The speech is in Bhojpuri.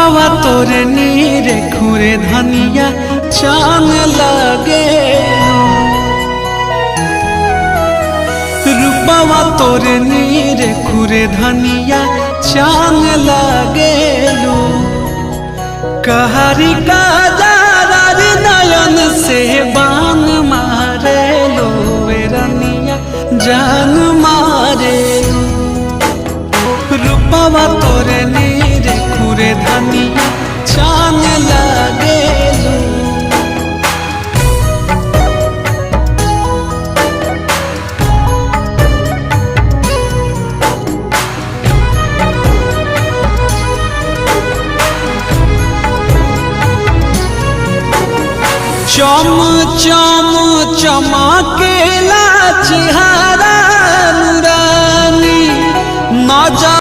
रूपावा तोरे नीरे खुरे धनिया चांद लगे। रूपावा तोरे नीरे खुरे धनिया चांद लगे। कहारी का जारी नयन से बान मारे लो रनिया जान मारे। रूपावा तोरे नीरे खुरे धनिया चांद लगे। चम चम चमकेला चेहरा नूरानी नजर